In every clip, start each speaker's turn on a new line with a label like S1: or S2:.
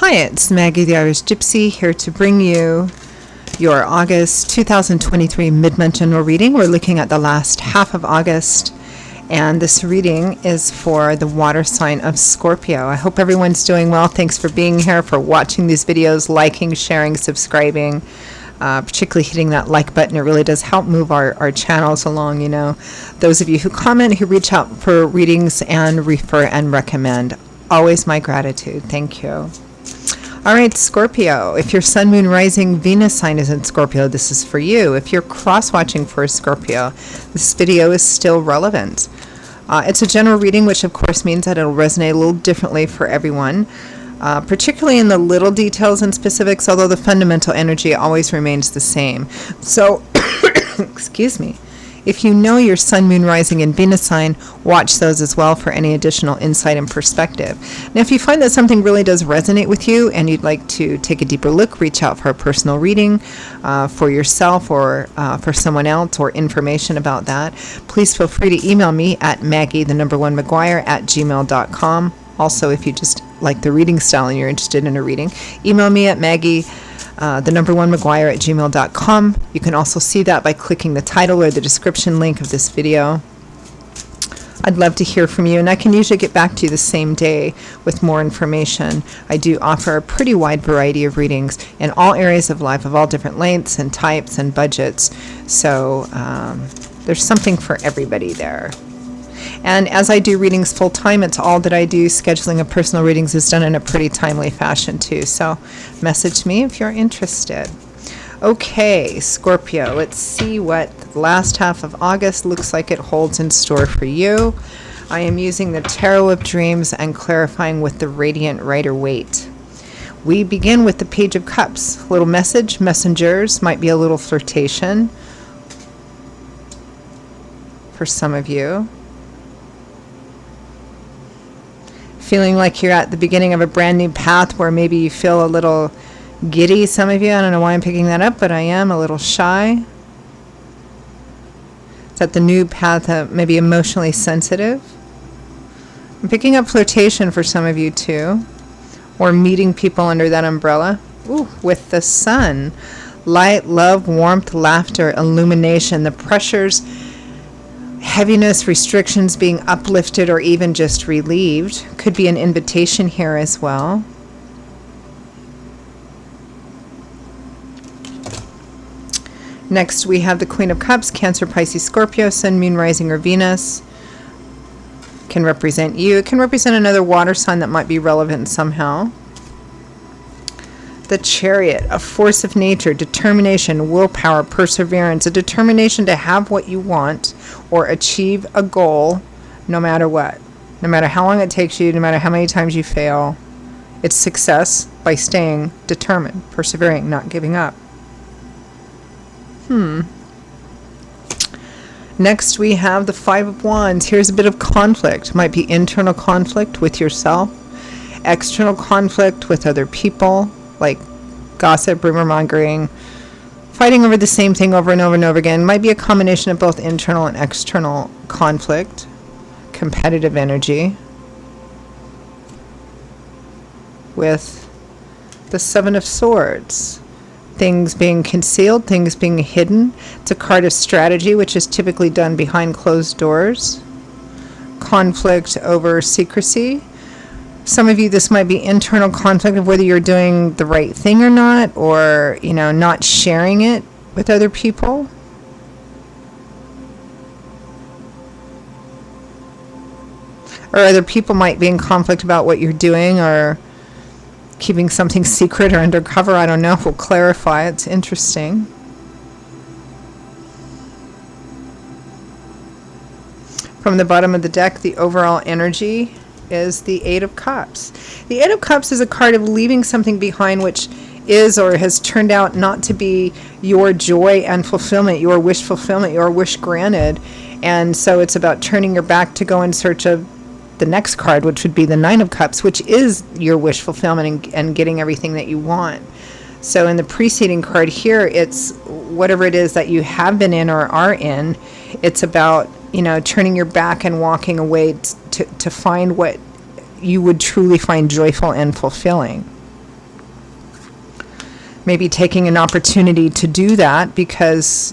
S1: Hi, it's Maggie the Irish Gypsy here to bring you your August 2023 mid-month general reading. We're looking at the last half of August, and this reading is for the water sign of Scorpio. I hope everyone's doing well. Thanks for being here, for watching these videos, liking, sharing, subscribing, particularly hitting that like button. It really does help move our channels along, you know. Those of you who comment, who reach out for readings and refer and recommend, always my gratitude. Thank you. All right, Scorpio, if your sun, moon, rising, Venus sign is in Scorpio, this is for you. If you're cross-watching for Scorpio, this video is still relevant. It's a general reading, which of course means that it'll resonate a little differently for everyone, particularly in the little details and specifics, although the fundamental energy always remains the same. So, excuse me. If you know your sun, moon, rising, and Venus sign, watch those as well for any additional insight and perspective. Now, if you find that something really does resonate with you and you'd like to take a deeper look, reach out for a personal reading for yourself or for someone else, or information about that, please feel free to email me at maggie1maguire@gmail.com. Also, if you just like the reading style and you're interested in a reading, email me at maggie1maguire@gmail.com. You can also see that by clicking the title or the description link of this video. I'd love to hear from you, and I can usually get back to you the same day with more information. I do offer a pretty wide variety of readings in all areas of life, of all different lengths and types and budgets. So there's something for everybody there. And as I do readings full time, it's all that I do. Scheduling of personal readings is done in a pretty timely fashion too. So message me if you're interested. Okay, Scorpio, let's see what the last half of August looks like it holds in store for you. I am using the Tarot of Dreams and clarifying with the Radiant Rider-Waite. We begin with the Page of Cups. A little message, messengers, might be a little flirtation for some of you. Feeling like you're at the beginning of a brand new path where maybe you feel a little giddy, some of you. I don't know why I'm picking that up, but I am a little shy. It's at the new path, maybe emotionally sensitive. I'm picking up flirtation for some of you too, or meeting people under that umbrella. Ooh, with the sun. Light, love, warmth, laughter, illumination, the pressures, heaviness, restrictions being uplifted or even just relieved. Could be an invitation here as well. Next we have the Queen of Cups, Cancer, Pisces, Scorpio, Sun, Moon, Rising, or Venus. Can represent you. It can represent another water sign that might be relevant somehow. The Chariot, a force of nature, determination, willpower, perseverance, a determination to have what you want or achieve a goal no matter what. No matter how long it takes you, no matter how many times you fail. It's success by staying determined, persevering, not giving up. Next we have the Five of Wands. Here's a bit of conflict. Might be internal conflict with yourself, external conflict with other people, like gossip, rumor mongering, fighting over the same thing over and over and over again. Might be a combination of both internal and external conflict, competitive energy, with the Seven of Swords. Things being concealed, things being hidden. It's a card of strategy, which is typically done behind closed doors. Conflict over secrecy. Some of you, this might be internal conflict of whether you're doing the right thing or not, or, you know, not sharing it with other people. Or other people might be in conflict about what you're doing, or keeping something secret or undercover. I don't know. We'll clarify. It's interesting. From the bottom of the deck, the overall energy is the Eight of Cups. The Eight of Cups is a card of leaving something behind which is or has turned out not to be your joy and fulfillment, your wish fulfillment, your wish granted. And so it's about turning your back to go in search of the next card, which would be the Nine of Cups, which is your wish fulfillment and getting everything that you want. So in the preceding card here, it's whatever it is that you have been in or are in. It's about, you know, turning your back and walking away to find what you would truly find joyful and fulfilling. maybe taking an opportunity to do that because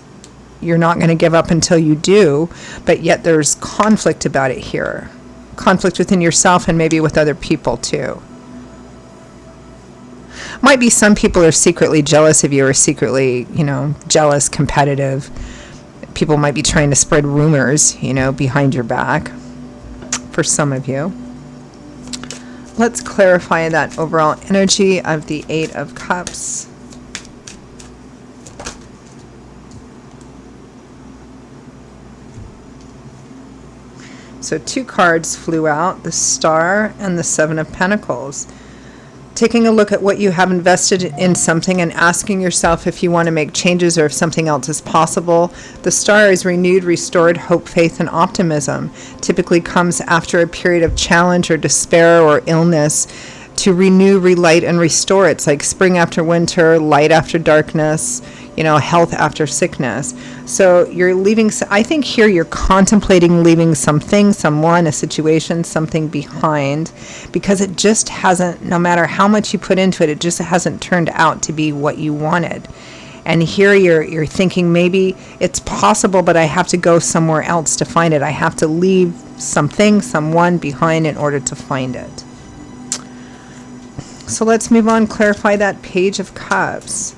S1: you're not going to give up until you do, but yet there's conflict about it here. Conflict within yourself and maybe with other people too. Might be some people are secretly jealous of you, or secretly, jealous, competitive. People might be trying to spread rumors, behind your back for some of you. Let's clarify that overall energy of the Eight of Cups. So 2 cards flew out, the Star and the Seven of Pentacles. Taking a look at what you have invested in something and asking yourself if you want to make changes or if something else is possible. The Star is renewed, restored hope, faith, and optimism. Typically comes after a period of challenge or despair or illness to renew, relight, and restore. It's like spring after winter, light after darkness, health after sickness. So you're leaving, I think here you're contemplating leaving something, someone, a situation, something behind, because it just hasn't, no matter how much you put into it, it just hasn't turned out to be what you wanted. And here you're thinking maybe it's possible, but I have to go somewhere else to find it. I have to leave something, someone behind in order to find it. So let's move on, clarify that Page of Cups.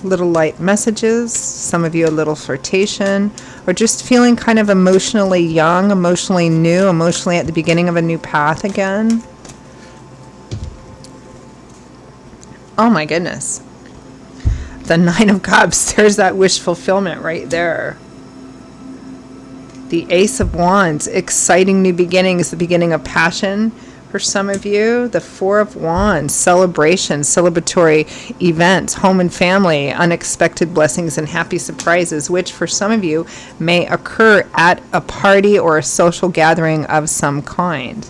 S1: Little light messages, some of you a little flirtation, or just feeling kind of emotionally young, emotionally new, emotionally at the beginning of a new path again. Oh my goodness. The Nine of Cups, there's that wish fulfillment right there. The Ace of Wands, exciting new beginnings, the beginning of passion. For some of you, the Four of Wands, celebration, celebratory events, home and family, unexpected blessings and happy surprises, which for some of you may occur at a party or a social gathering of some kind.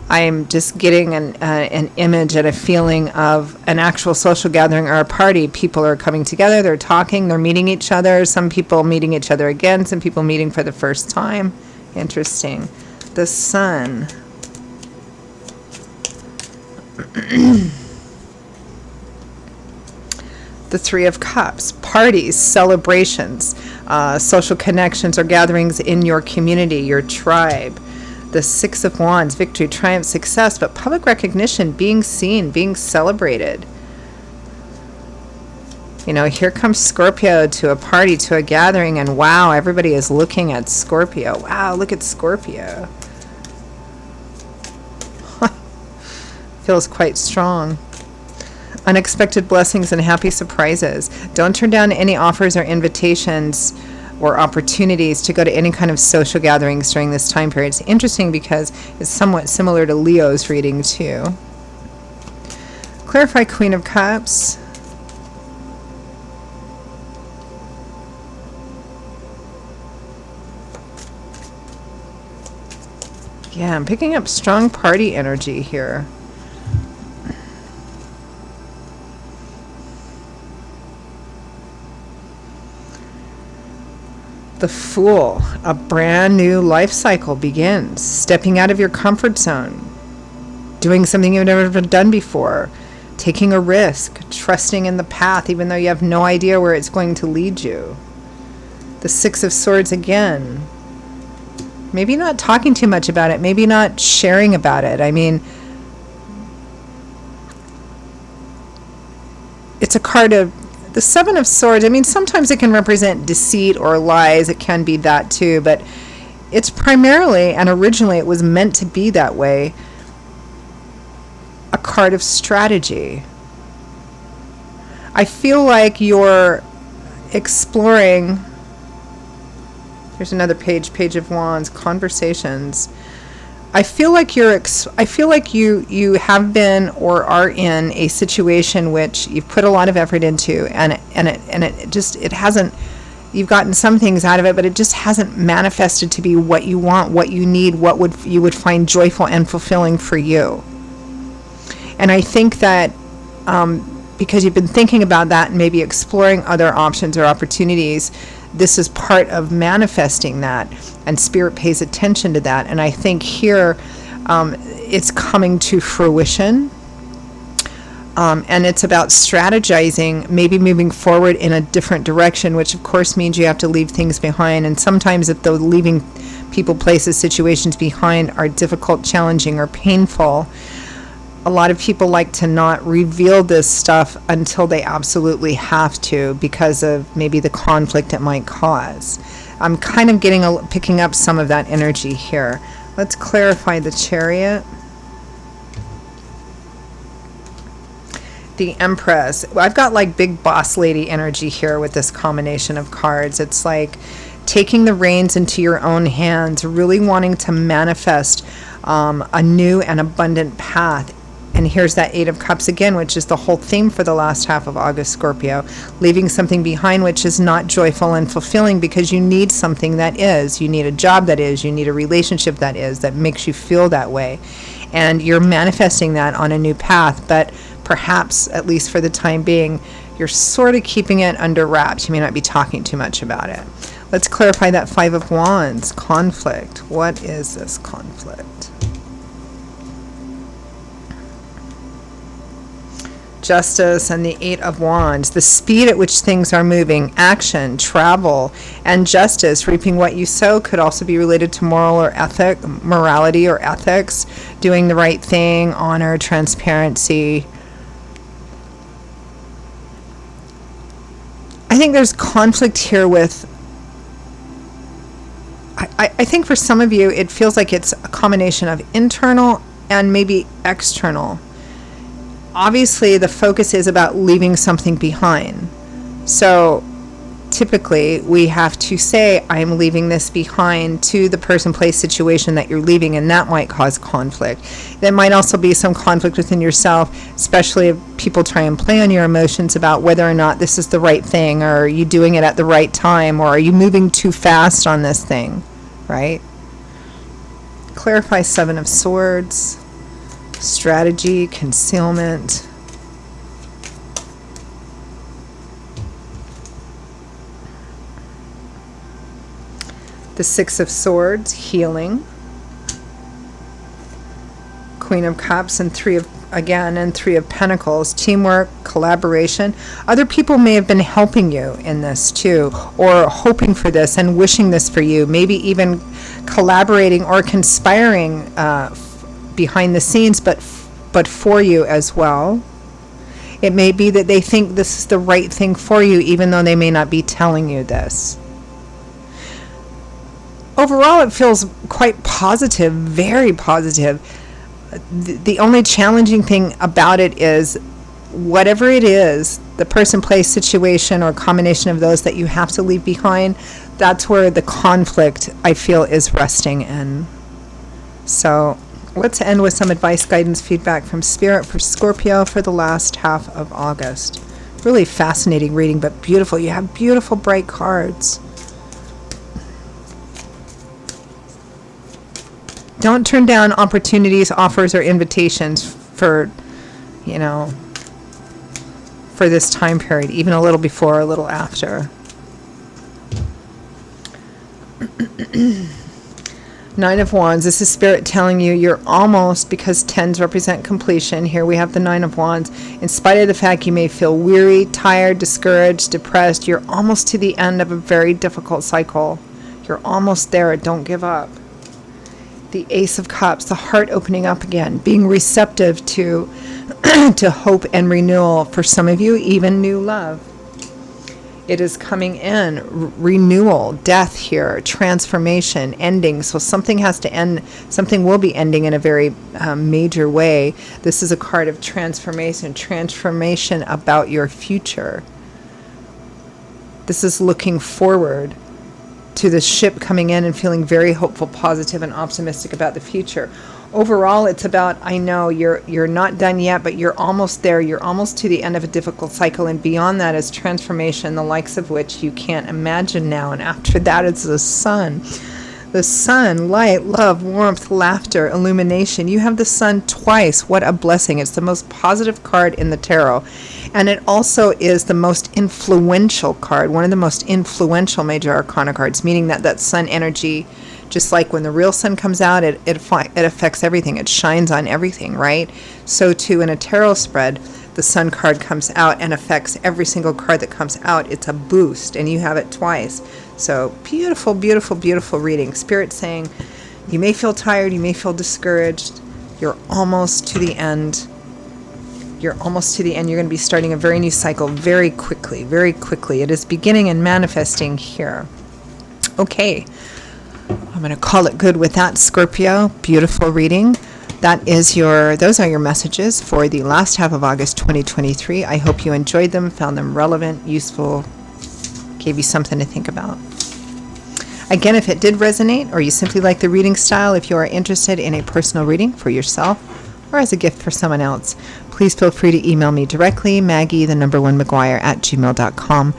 S1: I'm just getting an image and a feeling of an actual social gathering or a party. People are coming together, they're talking, they're meeting each other, some people meeting each other again, some people meeting for the first time. Interesting. The Sun. The Three of Cups, parties, celebrations, social connections or gatherings in your community, your tribe. The Six of Wands, victory, triumph, success, but public recognition, being seen, being celebrated. Here comes Scorpio to a party, to a gathering, and wow, everybody is looking at Scorpio. Wow, look at Scorpio. Feels quite strong. Unexpected blessings and happy surprises. Don't turn down any offers or invitations or opportunities to go to any kind of social gatherings during this time period. It's interesting because it's somewhat similar to Leo's reading too. Clarify Queen of Cups. Yeah, I'm picking up strong party energy here. The Fool, a brand new life cycle begins. Stepping out of your comfort zone. Doing something you've never done before. Taking a risk. Trusting in the path even though you have no idea where it's going to lead you. The Six of Swords again. Maybe not talking too much about it. Maybe not sharing about it. I mean, it's a card of the Seven of Swords. I mean, sometimes it can represent deceit or lies. It can be that too, but it's primarily, and originally it was meant to be that way, a card of strategy. I feel like you're exploring. Here's another page, Page of Wands, conversations. I feel like you have been or are in a situation which you've put a lot of effort into, and it hasn't. You've gotten some things out of it, but it just hasn't manifested to be what you want, what you need, you would find joyful and fulfilling for you. And I think that because you've been thinking about that and maybe exploring other options or opportunities, this is part of manifesting that, and Spirit pays attention to that. And I think here it's coming to fruition. And it's about strategizing, maybe moving forward in a different direction, which of course means you have to leave things behind. And sometimes if those leaving people, places, situations behind are difficult, challenging, or painful, a lot of people like to not reveal this stuff until they absolutely have to, because of maybe the conflict it might cause. I'm kind of picking up some of that energy here. Let's clarify the Chariot. The Empress. I've got like big boss lady energy here with this combination of cards. It's like taking the reins into your own hands, really wanting to manifest a new and abundant path. And here's that Eight of Cups again, which is the whole theme for the last half of August, Scorpio. Leaving something behind which is not joyful and fulfilling, because you need something that is. You need a job that is. You need a relationship that makes you feel that way. And you're manifesting that on a new path, but perhaps, at least for the time being, you're sort of keeping it under wraps. You may not be talking too much about it. Let's clarify that Five of Wands, conflict. What is this conflict? Justice and the Eight of Wands, the speed at which things are moving, action, travel, and justice. Reaping what you sow could also be related to morality or ethics, doing the right thing, honor, transparency. I think there's conflict here with, I think for some of you, it feels like it's a combination of internal and maybe external. Obviously, the focus is about leaving something behind. So typically, we have to say, I'm leaving this behind to the person, place, situation that you're leaving, and that might cause conflict. There might also be some conflict within yourself, especially if people try and play on your emotions about whether or not this is the right thing, or are you doing it at the right time, or are you moving too fast on this thing, right? Clarify Seven of Swords. Strategy, concealment. The Six of Swords, healing. Queen of Cups and Three of Pentacles, teamwork, collaboration. Other people may have been helping you in this too, or hoping for this and wishing this for you, maybe even collaborating or conspiring behind the scenes, but for you as well. It may be that they think this is the right thing for you, even though they may not be telling you this. Overall, it feels quite positive, very positive. The only challenging thing about it is, whatever it is, the person, place, situation, or combination of those that you have to leave behind, that's where the conflict, I feel, is resting in. So let's end with some advice, guidance, feedback from Spirit for Scorpio for the last half of August. Really fascinating reading, but beautiful. You have beautiful, bright cards. Don't turn down opportunities, offers, or invitations for this time period, even a little before or a little after. Nine of Wands. This is Spirit telling you you're almost, because tens represent completion. Here we have the Nine of Wands. In spite of the fact you may feel weary, tired, discouraged, depressed, you're almost to the end of a very difficult cycle. You're almost there. Don't give up. The Ace of Cups, the heart opening up again, being receptive to to hope and renewal. For some of you, even new love. It is coming in, renewal, death here, transformation, ending. So something has to end, something will be ending in a very major way. This is a card of transformation about your future. This is looking forward to the ship coming in and feeling very hopeful, positive, and optimistic about the future. Overall, it's about, I know you're not done yet, but you're almost there. You're almost to the end of a difficult cycle, and beyond that is transformation, the likes of which you can't imagine now. And after that, it's the sun. The sun, light, love, warmth, laughter, illumination. You have the sun twice. What a blessing. It's the most positive card in the tarot. And it also is the most influential card, one of the most influential major arcana cards, meaning that sun energy, just like when the real sun comes out, it affects everything. It shines on everything, right? So too in a tarot spread, the Sun card comes out and affects every single card that comes out. It's a boost, and you have it twice. So beautiful, beautiful, beautiful reading. Spirit saying you may feel tired, you may feel discouraged. You're almost to the end. You're almost to the end. You're going to be starting a very new cycle very quickly, very quickly. It is beginning and manifesting here. Okay. I'm going to call it good with that, Scorpio. Beautiful reading. Those are your messages for the last half of August 2023. I hope you enjoyed them, found them relevant, useful, gave you something to think about. Again, if it did resonate, or you simply like the reading style, if you are interested in a personal reading for yourself or as a gift for someone else, please feel free to email me directly, Maggie1McGuire@gmail.com.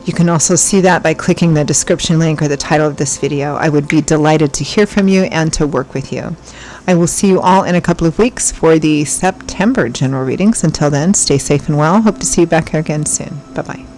S1: You can also see that by clicking the description link or the title of this video. I would be delighted to hear from you and to work with you. I will see you all in a couple of weeks for the September general readings. Until then, stay safe and well. Hope to see you back here again soon. Bye-bye.